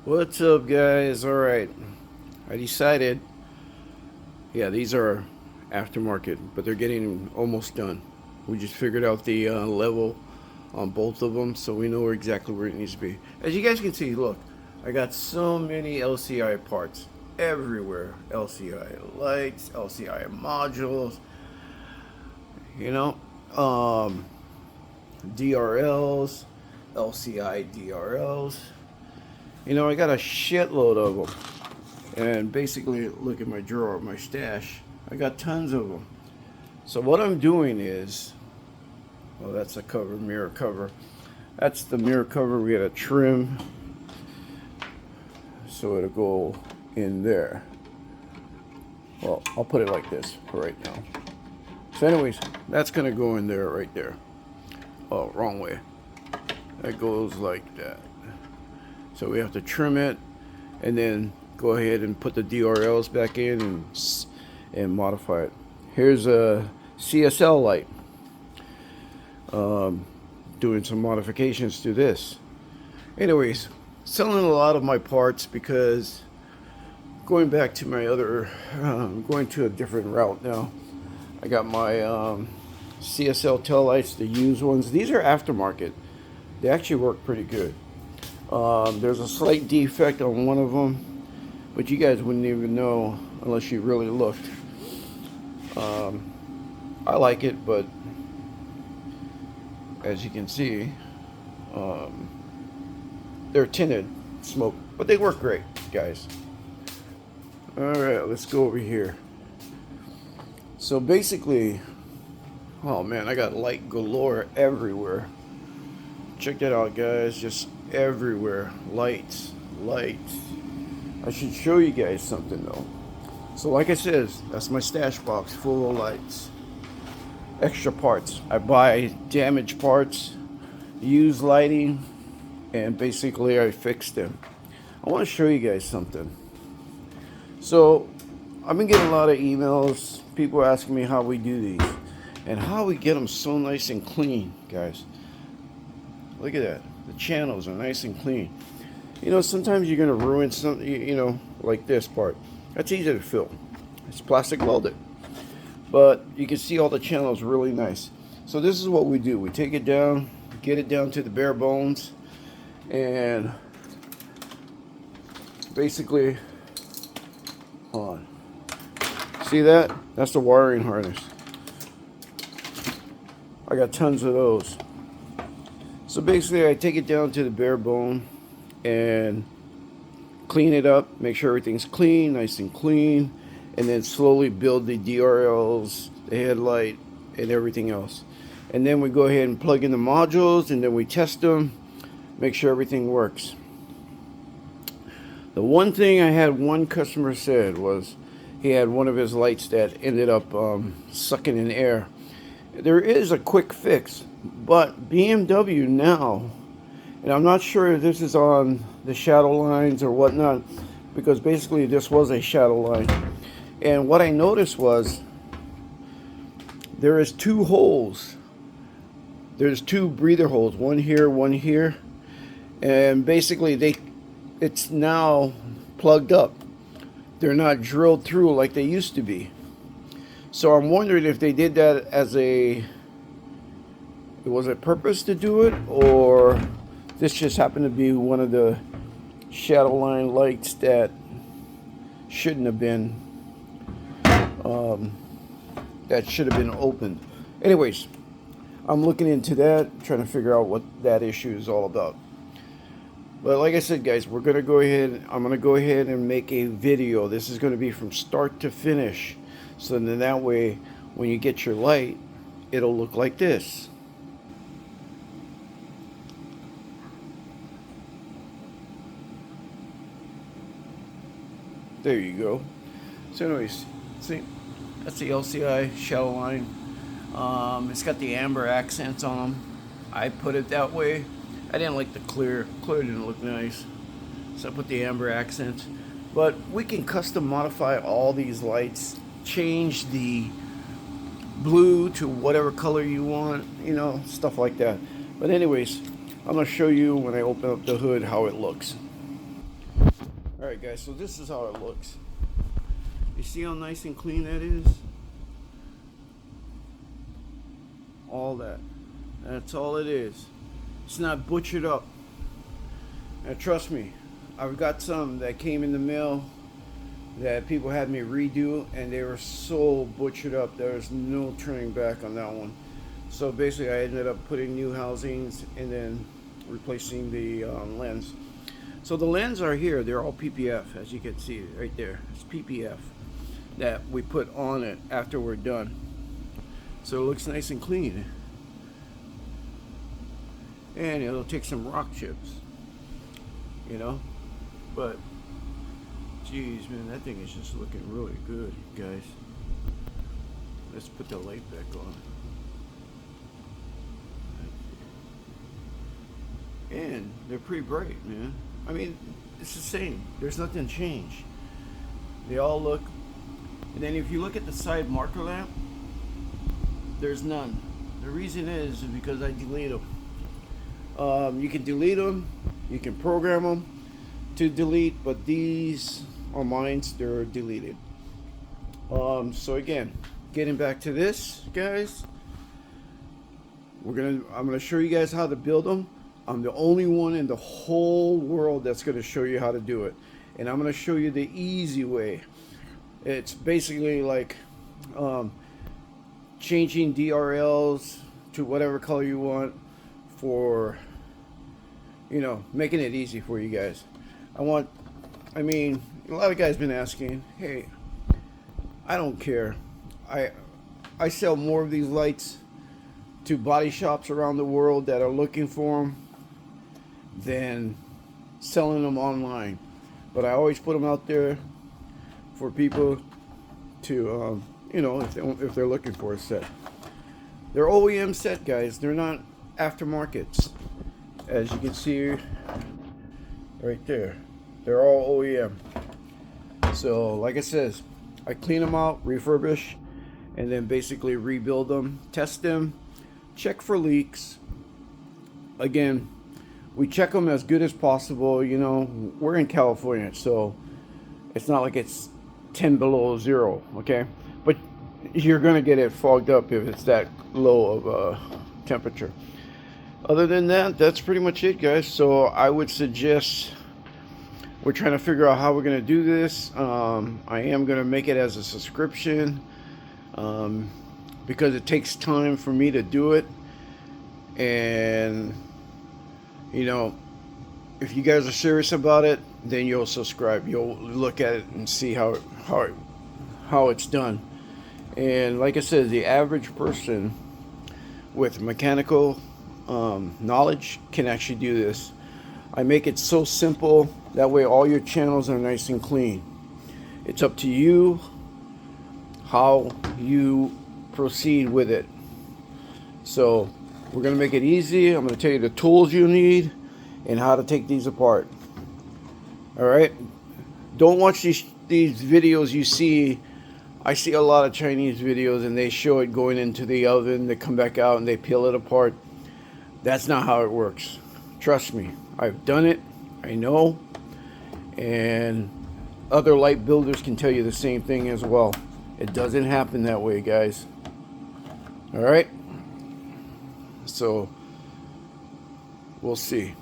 What's up, guys? Alright, I decided, yeah, these are aftermarket, but they're getting almost done. We just figured out the level on both of them, so we know exactly where it needs to be. As you guys can see, look, I got so many LCI parts everywhere. LCI lights, LCI modules, you know, DRLs, LCI DRLs. You know, I got a shitload of them. And basically, look at my drawer, my stash. I got tons of them. So what I'm doing is, well, that's a cover, mirror cover. That's the mirror cover. We got to trim so it'll go in there. Well, I'll put it like this for right now. So anyways, that's going to go in there right there. Oh, wrong way. That goes like that. So we have to trim it and then go ahead and put the DRLs back in and modify it. Here's a CSL light. Doing some modifications to this. Anyways, selling a lot of my parts because going back to my other, going to a different route now. I got my CSL tail lights, the used ones. These are aftermarket. They actually work pretty good. There's a slight defect on one of them, but you guys wouldn't even know unless you really looked. I like it, but as you can see, they're tinted smoke, but they work great, guys. Alright, let's go over here. So basically, oh man, I got light galore everywhere. Check that out, guys. Just everywhere. Lights. I should show you guys something though. So like I said, that's my stash box full of lights. Extra parts. I buy damaged parts, use lighting, and basically I fix them. I want to show you guys something. So I've been getting a lot of emails, people asking me how we do these and how we get them so nice and clean, guys. Look at that. The channels are nice and clean. You know, sometimes you're going to ruin something, you know, like this part. That's easy to fill. It's plastic welded. But you can see all the channels really nice. So this is what we do. We take it down, get it down to the bare bones, and basically, hold on. See that? That's the wiring harness. I got tons of those. So basically I take it down to the bare bone and clean it up, make sure everything's clean, nice and clean, and then slowly build the DRLs, the headlight, and everything else. And then we go ahead and plug in the modules, and then we test them, make sure everything works. The one thing I had one customer said was he had one of his lights that ended up sucking in air. There is a quick fix, but BMW now, and I'm not sure if this is on the shadow lines or whatnot, because basically this was a shadow line. And what I noticed was there is two holes. There's two breather holes, one here, and basically it's now plugged up. They're not drilled through like they used to be. So I'm wondering if they did that as was it purpose to do it, or this just happened to be one of the shadow line lights that shouldn't have been, opened. Anyways, I'm looking into that, trying to figure out what that issue is all about. But like I said, guys, I'm gonna go ahead and make a video. This is gonna be from start to finish. So then that way, when you get your light, it'll look like this. There you go. So anyways, see, that's the LCI shadow line. It's got the amber accents on them. I put it that way. I didn't like the clear. Clear didn't look nice. So I put the amber accents. But we can custom modify all these lights. Change the blue to whatever color you want, you know, stuff like that. But anyways, I'm going to show you when I open up the hood how it looks. Alright guys, so this is how it looks. You see how nice and clean that is? All that. That's all it is. It's not butchered up. And trust me, I've got some that came in the mail that people had me redo, and they were so butchered up. There was no turning back on that one. So basically I ended up putting new housings and then replacing the lens. So the lens are here. They're all PPF, as you can see right there. It's PPF that we put on it after we're done. So it looks nice and clean. And it'll take some rock chips, you know, but geez, man, that thing is just looking really good, guys. Let's put the light back on. And they're pretty bright, man. I mean, it's the same. There's nothing changed. They all look. And then if you look at the side marker lamp, there's none. The reason is because I delete them. You can delete them. You can program them to delete, but these are mine. They're deleted. So again, getting back to this, guys, I'm gonna show you guys how to build them. I'm the only one in the whole world that's gonna show you how to do it, and I'm gonna show you the easy way. It's basically like changing DRLs to whatever color you want, for, you know, making it easy for you guys. I mean, a lot of guys been asking, hey, I don't care. I sell more of these lights to body shops around the world that are looking for them than selling them online. But I always put them out there for people to, you know, if they're looking for a set. They're OEM set, guys. They're not aftermarkets. As you can see right there, they're all OEM. So like I says, I clean them out, refurbish, and then basically rebuild them, test them, check for leaks. Again, we check them as good as possible. You know, we're in California, so it's not like it's 10 below zero, okay? But you're gonna get it fogged up if it's that low of a temperature. Other than that, that's pretty much it, guys. So I would suggest, we're trying to figure out how we're going to do this. I am going to make it as a subscription because it takes time for me to do it. And, you know, if you guys are serious about it, then you'll subscribe. You'll look at it and see how it's done. And like I said, the average person with mechanical knowledge can actually do this. I make it so simple, that way all your channels are nice and clean. It's up to you how you proceed with it. So we're gonna make it easy. I'm gonna tell you the tools you need and how to take these apart. All right, don't watch these videos you see. I see a lot of Chinese videos and they show it going into the oven, they come back out and they peel it apart. That's not how it works. Trust me, I've done it, I know, and other light builders can tell you the same thing as well. It doesn't happen that way, guys. All right, so we'll see.